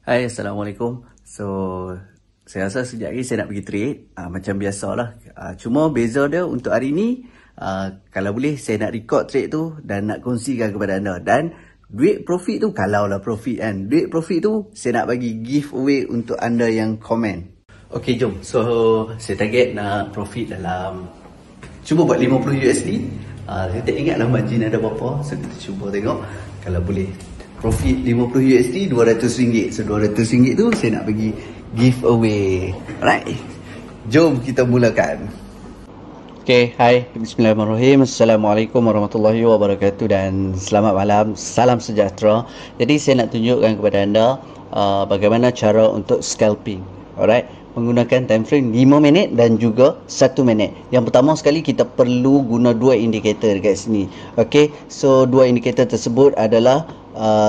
Hai, Assalamualaikum. So, saya rasa sekejap lagi saya nak pergi trade. Macam biasalah. Cuma beza dia untuk hari ni, kalau boleh saya nak record trade tu dan nak kongsikan kepada anda. Dan duit profit tu, kalau lah profit kan. Duit profit tu saya nak bagi giveaway untuk anda yang komen. Okay, jom. So, saya target nak profit dalam... Cuba buat 50 USD. Saya tak ingatlah margin ada berapa. So, kita cuba tengok kalau boleh. Profit 50 USD, RM200. So RM200 tu saya nak bagi giveaway. Alright. Jom kita mulakan. Okay, hai. Bismillahirrahmanirrahim. Assalamualaikum warahmatullahi wabarakatuh dan selamat malam. Salam sejahtera. Jadi saya nak tunjukkan kepada anda bagaimana cara untuk scalping. Alright. Menggunakan time frame 5 minit dan juga 1 minit. Yang pertama sekali kita perlu guna dua indikator dekat sini. Okay, so dua indikator tersebut adalah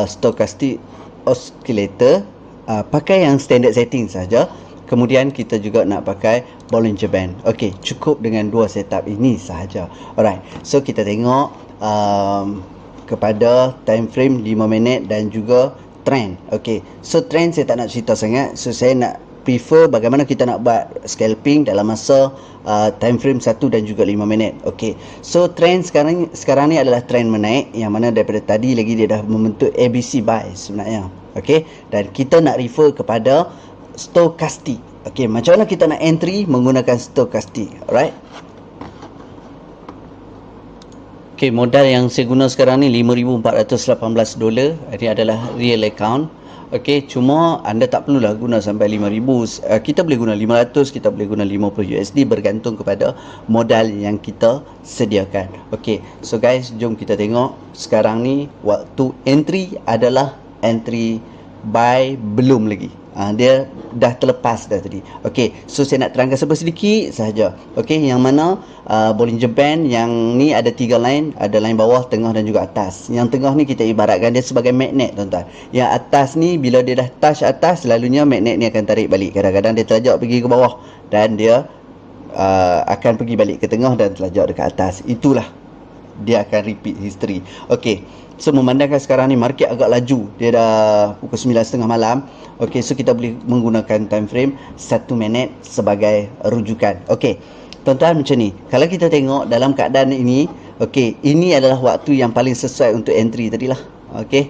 stochastic oscillator. Pakai yang standard setting saja. Kemudian kita juga nak pakai Bollinger Band. Okay, cukup dengan dua setup ini sahaja. Alright, so kita tengok kepada time frame 5 minit dan juga trend. Okay, so trend saya tak nak cerita sangat. So saya nak prefer bagaimana kita nak buat scalping dalam masa time frame 1 dan juga 5 minit. Okey. So trend sekarang ni adalah trend menaik, yang mana daripada tadi lagi dia dah membentuk ABC buy sebenarnya. Okey, dan kita nak refer kepada stochastic. Okey, macam mana kita nak entry menggunakan stochastic. Alright. Okey, modal yang saya guna sekarang ni $5,418. Ini adalah real account. Okey, cuma anda tak perlulah guna sampai 5,000. Kita boleh guna 500, kita boleh guna 50 USD, bergantung kepada modal yang kita sediakan. Okey, so guys, jom kita tengok sekarang ni waktu entry adalah entry buy belum lagi. Dia dah terlepas dah tadi. Okey, so saya nak terangkan sedikit sahaja. Okey, yang mana Bollinger Band yang ni ada 3 line, ada line bawah, tengah dan juga atas. Yang tengah ni kita ibaratkan dia sebagai magnet, tuan-tuan. Yang atas ni bila dia dah touch atas, selalunya magnet ni akan tarik balik. Kadang-kadang dia terlajak pergi ke bawah dan dia akan pergi balik ke tengah dan terlajak dekat atas. Itulah dia akan repeat history. Okey, so memandangkan sekarang ni market agak laju, dia dah pukul 9.30 malam. Okey, so kita boleh menggunakan time frame 1 minit sebagai rujukan. Okey, tuan-tuan, macam ni kalau kita tengok dalam keadaan ini, okey, ini adalah waktu yang paling sesuai untuk entry tadilah. Okey,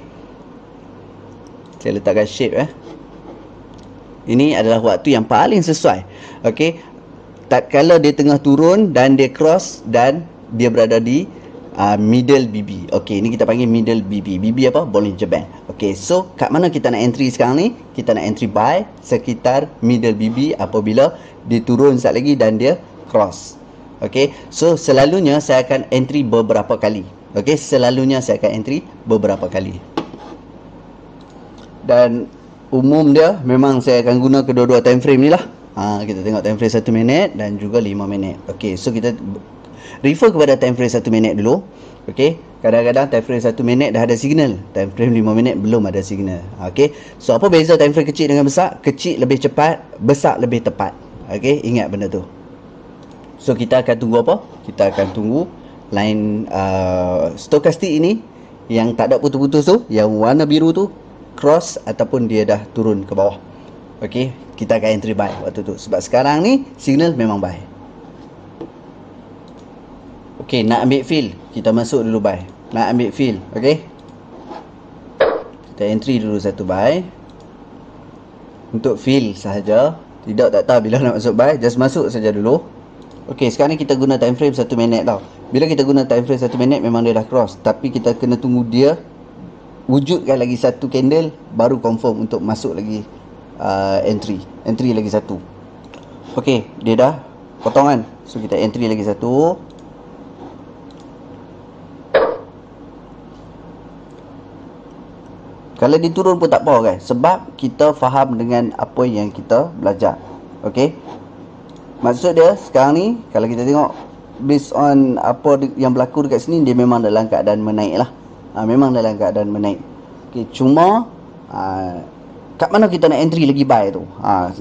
saya letakkan shape ini adalah waktu yang paling sesuai. Okey, tak kala dia tengah turun dan dia cross dan dia berada di middle BB. Okey, ni kita panggil middle BB. BB apa? Bollinger Band. Okey, so kat mana kita nak entry sekarang ni? Kita nak entry buy sekitar middle BB apabila dia turun sekejap lagi dan dia cross. Okey, so selalunya saya akan entry beberapa kali. Okey, selalunya saya akan entry beberapa kali. Dan umum dia memang saya akan guna kedua-dua time frame ni lah. Kita tengok time frame 1 minit dan juga 5 minit. Okey, so kita refer kepada time frame 1 minit dulu. Okey, kadang-kadang time frame 1 minit dah ada signal, time frame 5 minit belum ada signal. Okey, so apa beza time frame kecil dengan besar? Kecil lebih cepat, besar lebih tepat. Okey, ingat benda tu. So kita akan tunggu apa? Kita akan tunggu line stochastic ini yang tak ada putus-putus tu, yang warna biru tu cross ataupun dia dah turun ke bawah. Okey, kita akan entry buy waktu tu. Sebab sekarang ni signal memang buy. Okey, nak ambil fill, kita masuk dulu buy. Nak ambil fill, okey, kita entry dulu satu buy untuk fill sahaja. Tidak, tak tahu bila nak masuk buy, just masuk saja dulu. Okey, sekarang ni kita guna time frame 1 minit tau. Bila kita guna time frame 1 minit memang dia dah cross, tapi kita kena tunggu dia wujudkan lagi satu candle baru confirm untuk masuk lagi entry lagi satu. Okey, dia dah potong kan, so kita entry lagi satu. Kalau dia turun pun tak apa guys, sebab kita faham dengan apa yang kita belajar. Okey, maksud dia sekarang ni kalau kita tengok based on apa yang berlaku dekat sini, dia memang dalam keadaan menaik lah. Memang dalam keadaan menaik. Okey, cuma kat mana kita nak entry lagi buy tu?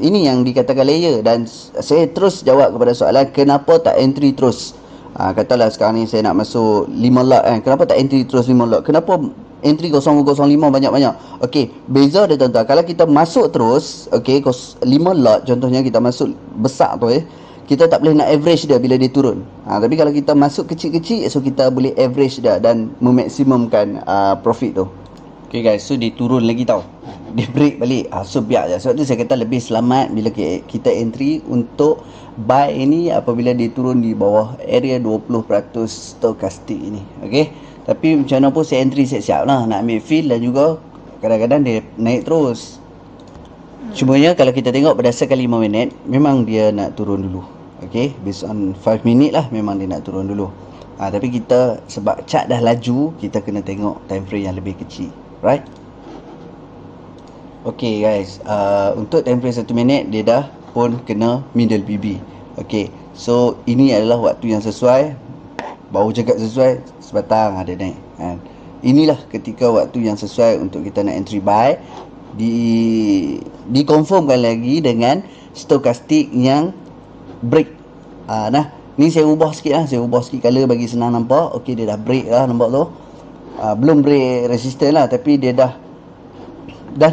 Ini yang dikatakan layer. Dan saya terus jawab kepada soalan kenapa tak entry terus. Katalah sekarang ni saya nak masuk 5 lot kan. Kenapa tak entry terus 5 lot? Kenapa entry 005 banyak-banyak? Okey, beza dia tuan-tuan. Kalau kita masuk terus, okey, 5 lot contohnya kita masuk besar tu kita tak boleh nak average dia bila dia turun. Tapi kalau kita masuk kecil-kecil, so kita boleh average dia dan memaksimumkan profit tu. Okay guys, so dia turun lagi tau. Dia break balik. So biar je. Sebab tu saya kata lebih selamat bila kita entry untuk buy ini apabila dia turun di bawah area 20% stochastic ini. Okay. Tapi macam mana pun saya entry siap-siap lah. Nak ambil fill dan juga kadang-kadang dia naik terus. Cumanya kalau kita tengok berdasarkan 5 minit, memang dia nak turun dulu. Okay. Based on 5 minit lah memang dia nak turun dulu. Tapi kita sebab chart dah laju, kita kena tengok time frame yang lebih kecil. Right? Okay guys, untuk time frame 1 minit dia dah pun kena middle BB. Okay, so ini adalah waktu yang sesuai. Baru cakap sesuai, sebatang ada naik kan? Inilah ketika waktu yang sesuai untuk kita nak entry buy. Dikonfirmkan lagi dengan stokastik yang break. Nah, ni saya ubah sikit lah. Saya ubah sikit color bagi senang nampak. Okay, dia dah break lah, nampak tu. Belum break resistance lah, tapi dia dah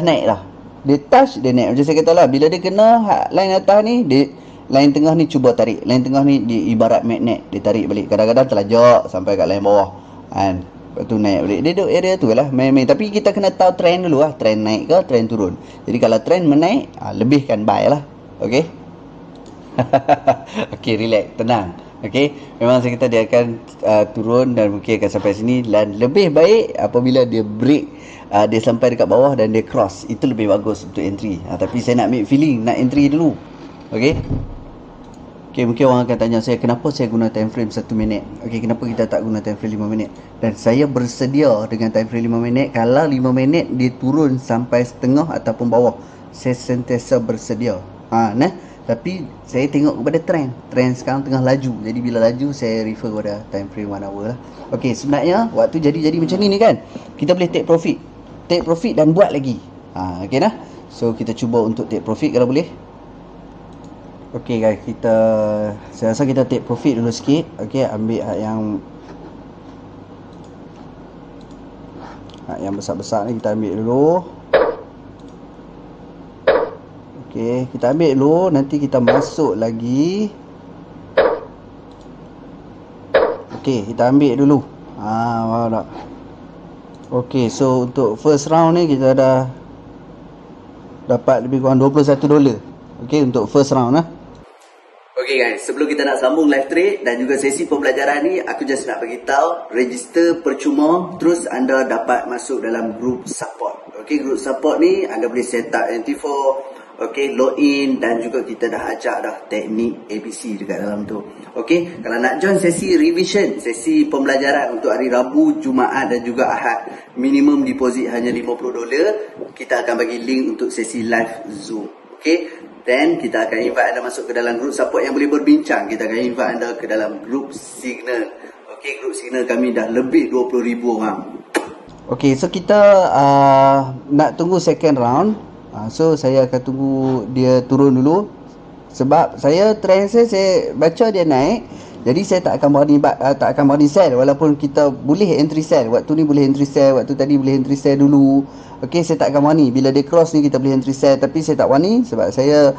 naik lah. Dia touch, dia naik. Macam saya kata lah, bila dia kena line atas ni, line tengah ni cuba tarik. Line tengah ni dia ibarat magnet, dia tarik balik. Kadang-kadang terlajak sampai kat line bawah kan. Lepas tu naik balik. Dia duduk area tu lah, main-main. Tapi kita kena tahu trend dulu lah. Trend naik ke, trend turun. Jadi kalau trend menaik, lebihkan buy lah. Okay. Okay, relax, tenang. Okay, memang saya kata dia akan turun dan mungkin akan sampai sini. Dan lebih baik apabila dia break, dia sampai dekat bawah dan dia cross. Itu lebih bagus untuk entry. Tapi saya nak ambil feeling, nak entry dulu. Okay. Okay, mungkin orang akan tanya saya, kenapa saya guna time frame 1 minit? Okay, kenapa kita tak guna time frame 5 minit? Dan saya bersedia dengan time frame 5 minit. Kalau 5 minit dia turun sampai setengah ataupun bawah, saya sentiasa bersedia. Nah, tapi saya tengok kepada trend sekarang tengah laju. Jadi bila laju saya refer kepada time frame 1 hour lah. Okey, sebenarnya waktu jadi macam ni kan, kita boleh take profit dan buat lagi. Okey dah. So kita cuba untuk take profit kalau boleh. Okey guys, saya rasa kita take profit dulu sikit. Okey, ambil yang besar-besar ni kita ambil dulu. Okay, kita ambil dulu. Nanti kita masuk lagi. Okay, kita ambil dulu. Faham tak? Okay, so untuk first round ni kita dah dapat lebih kurang $21. Okay, untuk first round lah. Okay guys, sebelum kita nak sambung live trade dan juga sesi pembelajaran ni, aku just nak beritahu, register percuma, terus anda dapat masuk dalam group support. Okay, group support ni anda boleh set up NT4, okay, login dan juga kita dah ajak dah teknik ABC dekat dalam tu. Okay, kalau nak join sesi revision, sesi pembelajaran untuk hari Rabu, Jumaat dan juga Ahad, minimum deposit hanya $50. Kita akan bagi link untuk sesi live Zoom. Okay, then kita akan invite anda masuk ke dalam group support yang boleh berbincang. Kita akan invite anda ke dalam group Signal. Okay, group Signal kami dah lebih 20,000 orang. Okay, so kita nak tunggu second round. So saya akan tunggu dia turun dulu. Sebab saya trend saya baca dia naik. Jadi saya tak akan berani sell. Walaupun kita boleh entry sell. Waktu ni boleh entry sell, waktu tadi boleh entry sell dulu. Okay, saya tak akan berani. Bila dia cross ni kita boleh entry sell. Tapi saya tak berani sebab saya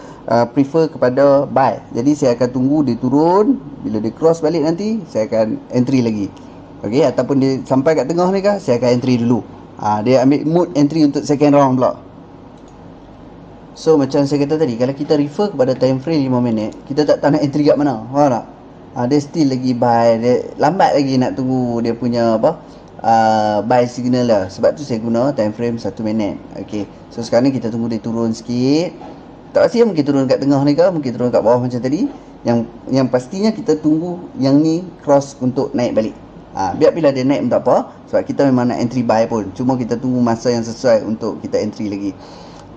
prefer kepada buy. Jadi saya akan tunggu dia turun. Bila dia cross balik nanti, saya akan entry lagi. Okay, ataupun dia sampai kat tengah ni kah, saya akan entry dulu. Dia ambil mood entry untuk second round pula. So macam saya kata tadi, kalau kita refer kepada time frame 5 minit, kita tak tahu nak entry kat mana. Faham tak? Dia still lagi buy. Dia lambat lagi nak tunggu dia punya buy signal lah. Sebab tu saya guna time frame 1 minit. Okay, so sekarang ni kita tunggu dia turun sikit. Tak pasti mungkin turun kat tengah ni ke, mungkin turun kat bawah macam tadi. Yang pastinya kita tunggu yang ni cross untuk naik balik. Biar bila dia naik pun tak apa, sebab kita memang nak entry buy pun. Cuma kita tunggu masa yang sesuai untuk kita entry lagi.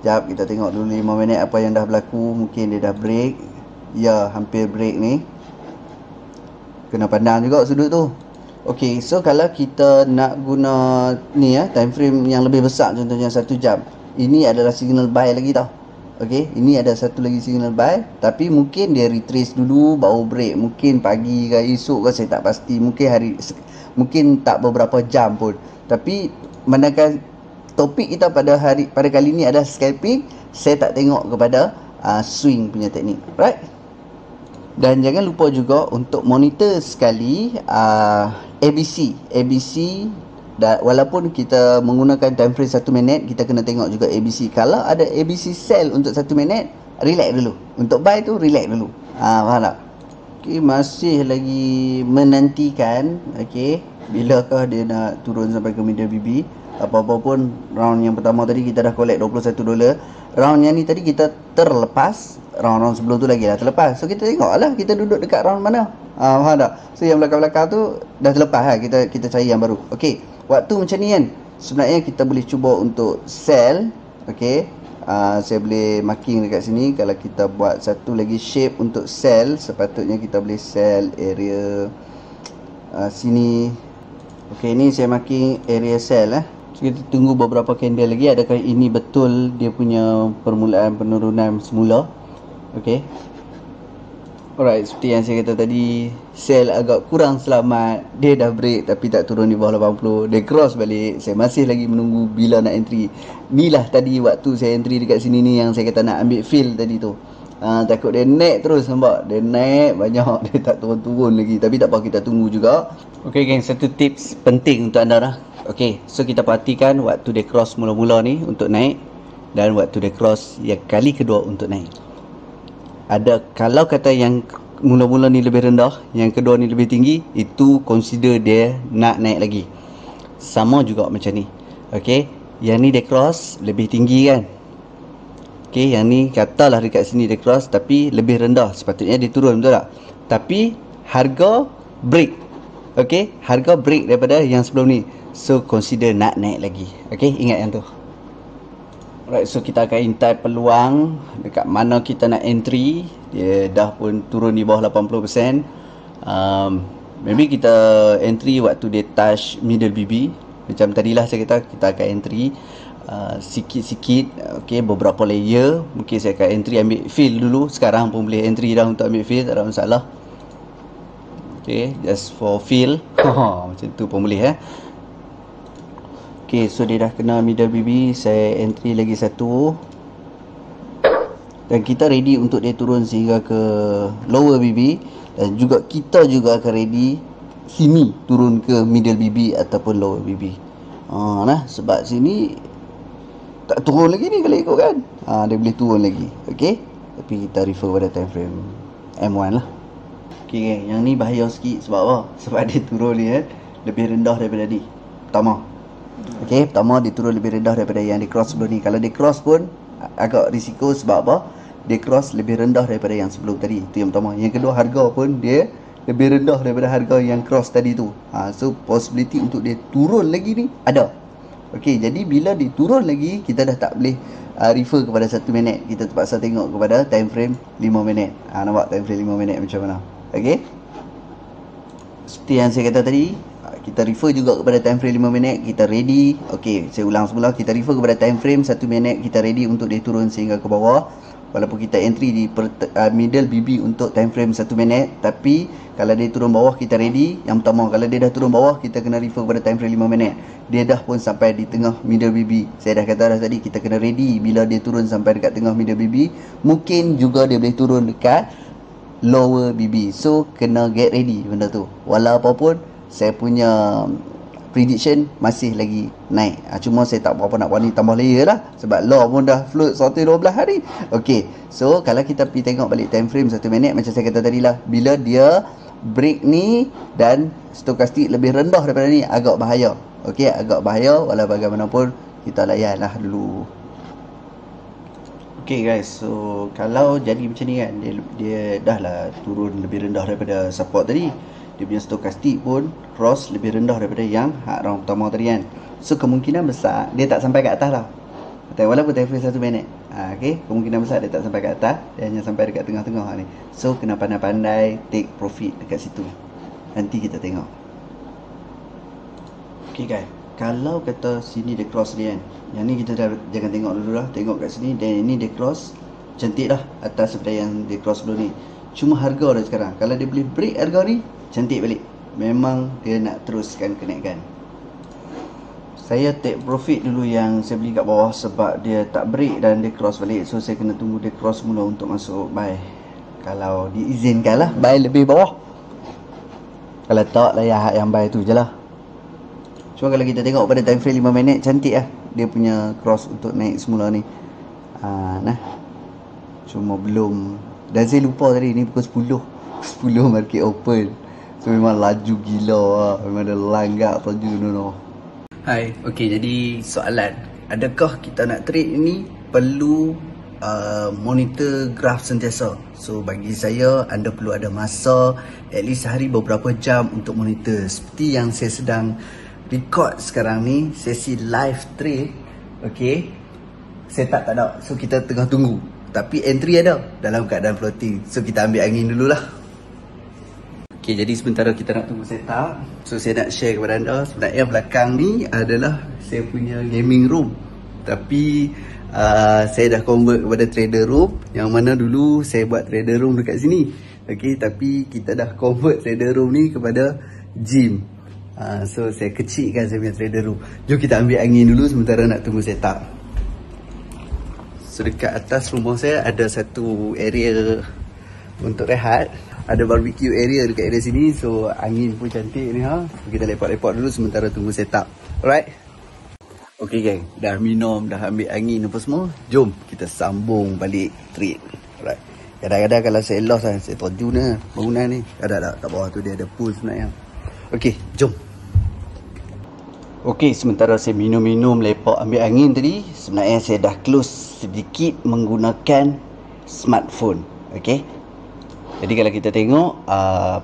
Sekejap, kita tengok dulu 5 minit apa yang dah berlaku. Mungkin dia dah break. Ya, hampir break ni. Kena pandang juga sudut tu. Okay, so kalau kita nak guna ni time frame yang lebih besar, contohnya 1 jam, ini adalah signal buy lagi tau. Okay, ini ada satu lagi signal buy, tapi mungkin dia retrace dulu baru break. Mungkin pagi ke esok ke saya tak pasti. Mungkin tak beberapa jam pun. Tapi manakala topik kita pada kali ini adalah scalping, saya tak tengok kepada swing punya teknik, right? Dan jangan lupa juga untuk monitor sekali ABC dan walaupun kita menggunakan time frame 1 minit, kita kena tengok juga ABC. Kalau ada ABC sell untuk 1 minit, relax dulu. Untuk buy tu relax dulu. Faham tak? Okay, masih lagi menantikan, okay, bilakah dia nak turun sampai ke middle BB. Apa-apa pun, round yang pertama tadi kita dah collect $21. Round yang ni tadi kita terlepas. Round sebelum tu lagi dah terlepas. So kita tengok lah kita duduk dekat round mana. Faham tak? So yang belakang-belakang tu dah terlepas lah. Kita cari yang baru. Okay, waktu macam ni kan, sebenarnya kita boleh cuba untuk sell. Okay, saya boleh marking dekat sini. Kalau kita buat satu lagi shape untuk sell, sepatutnya kita boleh sell area sini. Okay, ni saya marking area sell. So kita tunggu beberapa candle lagi, adakah ini betul dia punya permulaan penurunan semula. Okay, alright, seperti yang saya kata tadi, sell agak kurang selamat. Dia dah break tapi tak turun di bawah 80. Dia cross balik. Saya masih lagi menunggu bila nak entry. Inilah tadi waktu saya entry dekat sini ni yang saya kata nak ambil fill tadi tu. Takut dia naik terus, nampak? Dia naik banyak, dia tak turun-turun lagi. Tapi tak apa, kita tunggu juga. Okay geng, satu tips penting untuk anda lah. Okay, so kita perhatikan waktu dia cross mula-mula ni untuk naik, dan waktu dia cross yang kali kedua untuk naik. Kalau kata yang mula-mula ni lebih rendah, yang kedua ni lebih tinggi, itu consider dia nak naik lagi. Sama juga macam ni. Okay, yang ni dia cross lebih tinggi kan. Okay, yang ni katalah dekat sini dia cross tapi lebih rendah, sepatutnya dia turun, betul tak? Tapi harga break. Okay, harga break daripada yang sebelum ni. So consider nak naik lagi. Okay, ingat yang tu. Alright, so kita akan intai peluang dekat mana kita nak entry. Dia dah pun turun di bawah 80%. Maybe kita entry waktu dia touch middle BB. Macam tadilah saya kata, kita akan entry sikit-sikit. Okay, beberapa layer. Mungkin saya akan entry ambil fill dulu. Sekarang pun boleh entry dah untuk ambil fill, tak ada masalah. Okay, just for fill. Macam tu pun boleh. Okay, so dia dah kena middle BB. Saya entry lagi satu. Dan kita ready untuk dia turun sehingga ke lower BB. Dan juga kita juga akan ready sini turun ke middle BB ataupun lower BB. Sebab sini tak turun lagi ni kalau ikut kan. Dia boleh turun lagi. Okay, tapi kita refer pada time frame M1 lah. Okay gang, yang ni bahaya sikit. Sebab apa? Sebab dia turun ni lebih rendah daripada ni. Pertama, dia turun lebih rendah daripada yang dia cross sebelum ni. Kalau dia cross pun agak risiko. Sebab apa? Dia cross lebih rendah daripada yang sebelum tadi. Itu yang pertama. Yang kedua, harga pun dia lebih rendah daripada harga yang cross tadi tu. So possibility untuk dia turun lagi ni ada. Okay, jadi bila dia turun lagi, kita dah tak boleh refer kepada 1 minit. Kita terpaksa tengok kepada time frame 5 minit. Nampak time frame 5 minit macam mana? Okay, seperti yang saya kata tadi, kita refer juga kepada time frame 5 minit. Kita ready. Okay, saya ulang semula. Kita refer kepada time frame 1 minit. Kita ready untuk dia turun sehingga ke bawah. Walaupun kita entry di middle BB untuk time frame 1 minit. Tapi kalau dia turun bawah, kita ready. Yang pertama, kalau dia dah turun bawah, kita kena refer kepada time frame 5 minit. Dia dah pun sampai di tengah middle BB. Saya dah kata dah tadi, kita kena ready. Bila dia turun sampai dekat tengah middle BB, mungkin juga dia boleh turun dekat lower BB. So kena get ready benda tu. Walau apapun, saya punya prediction masih lagi naik. Cuma saya tak berapa nak berani tambah layer lah. Sebab law pun dah float 112 hari. Okay, so kalau kita pergi tengok balik time frame 1 minit, macam saya kata tadi lah, bila dia break ni dan stokastik lebih rendah daripada ni, agak bahaya. Okay, agak bahaya. Walau bagaimanapun, kita layan lah dulu. Okay guys, so kalau jadi macam ni kan, dia dah lah turun lebih rendah daripada support tadi. Dia punya stokastik pun cross lebih rendah daripada yang round pertama tadi kan. So kemungkinan besar dia tak sampai ke atas lah. Walaupun time frame 1 minit. Okay, kemungkinan besar dia tak sampai ke atas. Dia hanya sampai dekat tengah-tengah ni. So kena pandai-pandai take profit dekat situ. Nanti kita tengok. Okay guys, kalau kata sini dia cross ni kan, yang ni kita dah jangan tengok dulu lah. Tengok kat sini, dan ini dia cross cantik dah atas daripada yang dia cross sebelum ni. Cuma harga dah sekarang, kalau dia boleh break harga ni, cantik balik. Memang dia nak teruskan kenaikan. Saya take profit dulu yang saya beli kat bawah sebab dia tak break dan dia cross balik. So saya kena tunggu dia cross mula untuk masuk buy. Kalau diizinkan lah buy lebih bawah. Kalau tak layak yang buy tu je lah. Cuma kalau kita tengok pada time frame 5 minit, cantik lah dia punya cross untuk naik semula ni. Nah. Cuma belum. Dan saya lupa tadi ni pukul 10 market open. So memang laju gila lah. Memang ada langgak laju no. Hai, okey, jadi soalan, adakah kita nak trade ini perlu monitor graf sentiasa? So bagi saya, anda perlu ada masa at least sehari beberapa jam untuk monitor. Seperti yang saya sedang record sekarang ni, sesi live trade. Okey, setup tak ada, so kita tengah tunggu. Tapi entry ada dalam keadaan floating. So kita ambil angin dululah. Okay, jadi sementara kita nak tunggu setup, so saya nak share kepada anda, sebenarnya belakang ni adalah saya punya gaming room. Tapi saya dah convert kepada trader room, yang mana dulu saya buat trader room dekat sini. Okay, tapi kita dah convert trader room ni kepada gym. So saya kecilkan saya punya trader room. Jom kita ambil angin dulu sementara nak tunggu setup. So dekat atas rumah saya ada satu area untuk rehat. Ada barbecue area dekat area sini. So angin pun cantik ni ha. Kita lepak-lepak dulu sementara tunggu setup. Alright. Okay gang, dah minum, dah ambil angin apa semua. Jom kita sambung balik trade. Alright. Kadang-kadang kalau saya lost kan, saya terjun lah bangunan ni. Tak bawah tu dia ada pool sebenarnya. Okay, jom. Okay, sementara saya minum-minum, lepak, ambil angin tadi, sebenarnya saya dah close sedikit menggunakan smartphone. Okay. Jadi kalau kita tengok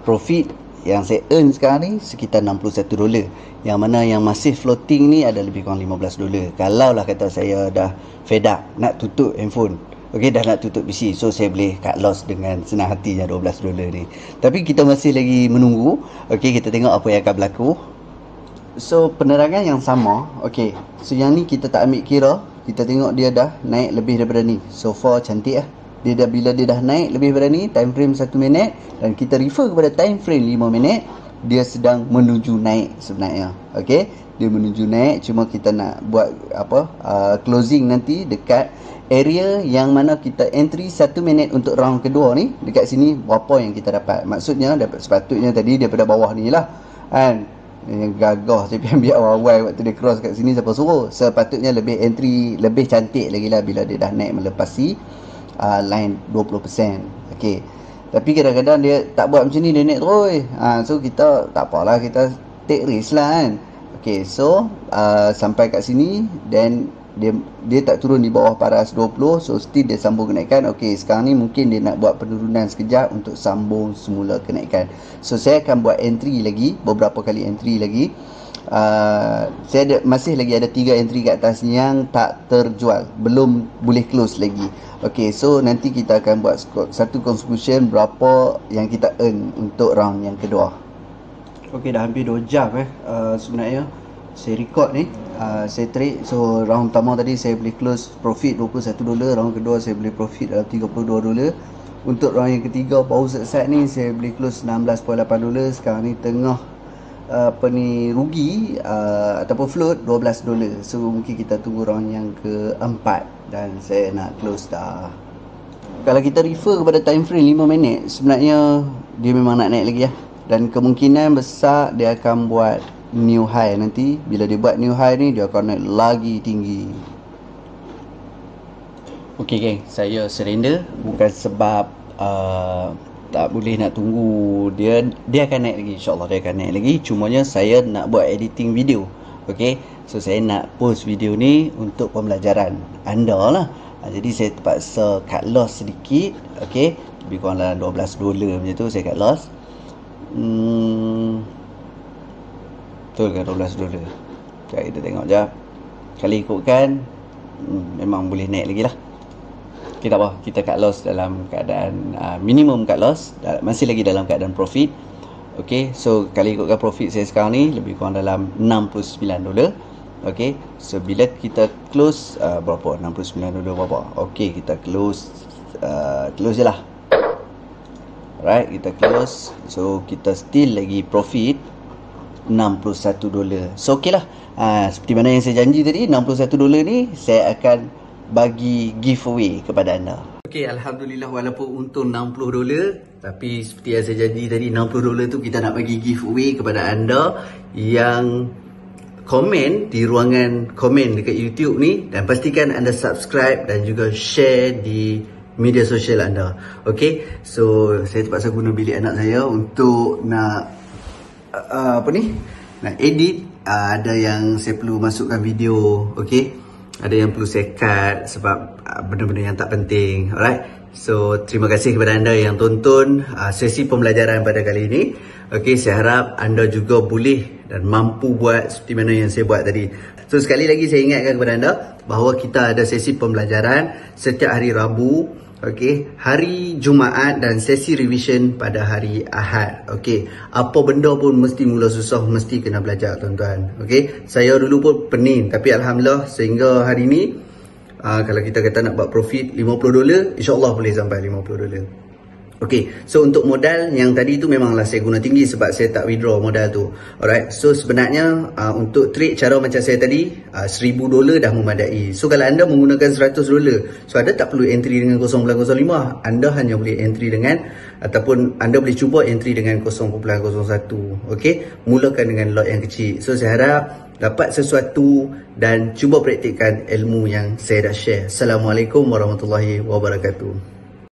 profit yang saya earn sekarang ni sekitar $61. Yang mana yang masih floating ni ada lebih kurang $15. Kalau lah kata saya dah fed up nak tutup handphone, okay, dah nak tutup PC, so saya boleh cut loss dengan senang hati yang $12 ni. Tapi kita masih lagi menunggu. Okay, kita tengok apa yang akan berlaku. So penerangan yang sama. Okay, so yang ni kita tak ambil kira. Kita tengok dia dah naik lebih daripada ni. So far cantik lah. Bila dia dah naik lebih daripada ni, time frame 1 minit, dan kita refer kepada time frame 5 minit, dia sedang menuju naik sebenarnya. Okey, dia menuju naik. Cuma kita nak buat closing nanti dekat area yang mana kita entry 1 minit untuk round kedua ni. Dekat sini berapa yang kita dapat. Maksudnya sepatutnya tadi daripada bawah ni lah kan, yang gagah saya ambil awal-awal waktu dia cross kat sini, siapa suruh. Sepatutnya lebih entry, lebih cantik lagi lah bila dia dah naik melepasi line 20%. Okey. Tapi kadang-kadang dia tak buat macam ni, dia naik terus. So kita tak apalah, kita take risk lah kan. Okey, so sampai kat sini, then dia tak turun di bawah paras 20, so still dia sambung kenaikan. Okey, sekarang ni mungkin dia nak buat penurunan sekejap untuk sambung semula kenaikan. So saya akan buat entry lagi, beberapa kali entry lagi. Saya masih lagi ada 3 entry kat atas yang tak terjual, belum boleh close lagi. Okay, so nanti kita akan buat satu conclusion berapa yang kita earn untuk round yang kedua. Okay, dah hampir 2 jam sebenarnya saya record ni. Saya trade. So round pertama tadi saya boleh close profit $21. Round kedua saya boleh profit dalam $32. Untuk round yang ketiga baru selesai ni, saya boleh close $16.8. Sekarang ni tengah rugi ataupun float $12. So mungkin kita tunggu round yang keempat dan saya nak close dah. Kalau kita refer kepada time frame 5 minit, sebenarnya dia memang nak naik lagi lah. Dan kemungkinan besar dia akan buat new high nanti. Bila dia buat new high ni, dia akan naik lagi tinggi. Okay geng, saya surrender. Bukan sebab tak boleh nak tunggu, dia akan naik lagi, insyaAllah dia akan naik lagi. Cumanya saya nak buat editing video. Okay, so saya nak post video ni untuk pembelajaran anda lah. Jadi saya terpaksa cut loss sedikit. Okay, lebih kurang dalam $12 macam tu saya cut loss. Betul kan $12? Sekejap kita tengok je. Kalau ikutkan memang boleh naik lagi lah. Okay, tak apa, kita cut loss dalam keadaan minimum cut loss, masih lagi dalam keadaan profit. Okay, so kalau ikutkan profit saya sekarang ni lebih kurang dalam $69. Okay, so bila kita close berapa? $69 berapa? Okay, kita close close je lah. Alright, kita close. So kita still lagi profit $61. So okey lah. Seperti mana yang saya janji tadi, $61 ni saya akan bagi giveaway kepada anda. Okey, alhamdulillah walaupun untung $60, tapi seperti yang saya janji tadi, $60 tu kita nak bagi giveaway kepada anda yang komen di ruangan komen dekat YouTube ni, dan pastikan anda subscribe dan juga share di media sosial anda. Okey, so saya terpaksa guna bilik anak saya untuk nak nak edit. Ada yang saya perlu masukkan video, okey, ada yang perlu saya cut sebab benda-benda yang tak penting. Alright, so terima kasih kepada anda yang tonton sesi pembelajaran pada kali ini. Okey, saya harap anda juga boleh dan mampu buat seperti mana yang saya buat tadi. So sekali lagi saya ingatkan kepada anda bahawa kita ada sesi pembelajaran setiap hari Rabu, okey, hari Jumaat, dan sesi revision pada hari Ahad. Okey, apa benda pun mesti mula susah, mesti kena belajar tuan-tuan. Okey, saya dulu pun pening, tapi alhamdulillah sehingga hari ni kalau kita kata nak buat profit $50, insya-Allah boleh sampai $50. Okey, so untuk modal yang tadi tu memanglah saya guna tinggi sebab saya tak withdraw modal tu. Alright, so sebenarnya untuk trade cara macam saya tadi, $1,000 dah memadai. So kalau anda menggunakan $100, so anda tak perlu entry dengan 0.05. Anda hanya boleh entry dengan, ataupun anda boleh cuba entry dengan 0.01. Okey, mulakan dengan lot yang kecil. So saya harap dapat sesuatu dan cuba praktikkan ilmu yang saya dah share. Assalamualaikum warahmatullahi wabarakatuh.